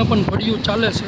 અહીંયા પણ ભડિયું ચાલે છે.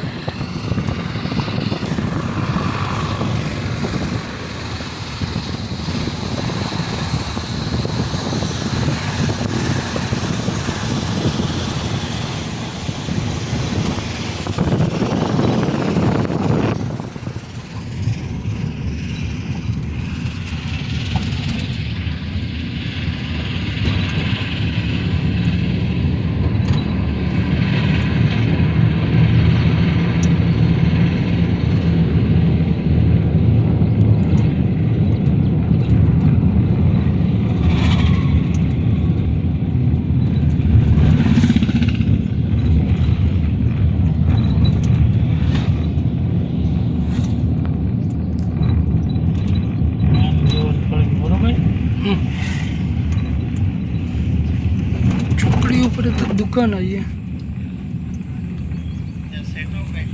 ચોકડી ઉપર તો દુકાન આવી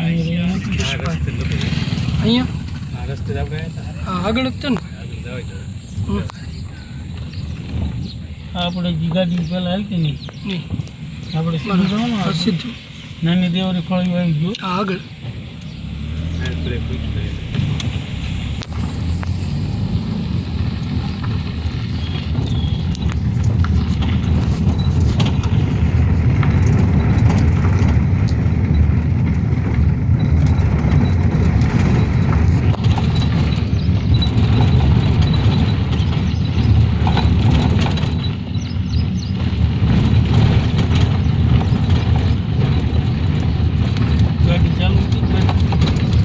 અહીંયા આગળ જ ને આપણે ગાડી પેલા હાલતી નહીં આપણે સીધું નાની દેવરી ખોળી આવી ગયું આગળ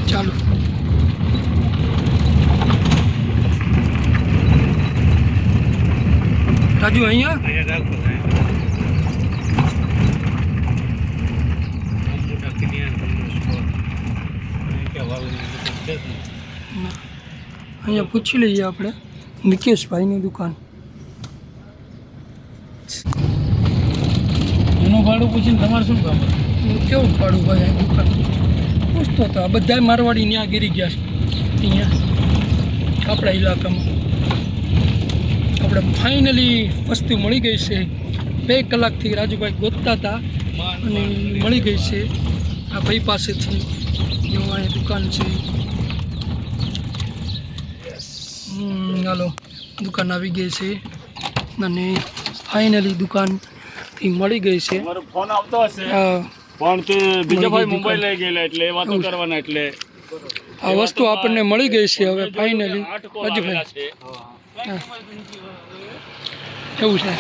ચાલુ રાજુ અહીંયા અહીંયા પૂછી લઈએ આપણે નિકેશભાઈની દુકાન. એનું ભાડું પૂછીને તમારે શું કામ? કેવું ભાડું ભાઈ આ દુકાન પૂછતો હતો. આ બધા મારવાડી ત્યાં ગીરી ગયા છે અહીંયા આપણા ઇલાકામાં. આપણે ફાઇનલી વસ્તુ મળી ગઈ છે. 2 કલાકથી રાજુભાઈ ગોતતા હતા અને મળી ગઈ છે આ ભાઈ પાસેથી. જો અહીંયા દુકાન છે. હાલો દુકાન આવી ગઈ છે અને ફાઇનલી દુકાનથી મળી ગઈ છે. ફોન આવતો હશે હા પણ તે બીજા ભાઈ મુંબઈ લઈ ગયેલા એટલે વાતો કરવાના એટલે આ વસ્તુ આપણને મળી ગઈ છે હવે ફાઇનલી. રાજુભાઈ એવું છે.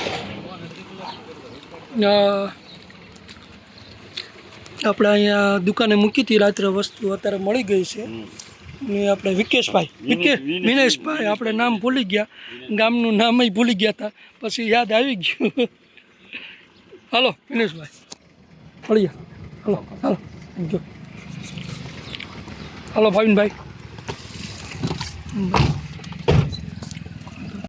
આપણે અહીંયા દુકાને મૂકી હતી રાત્રે. વસ્તુ અત્યારે મળી ગઈ છે. ને આપણે વિનેશભાઈ આપણે નામ ભૂલી ગયા, ગામનું નામ ભૂલી ગયા હતા, પછી યાદ આવી ગયું. હાલો વિનેશભાઈ મળીએ. હાલો હાલો થેન્ક યુ. Hello Bhavinbhai.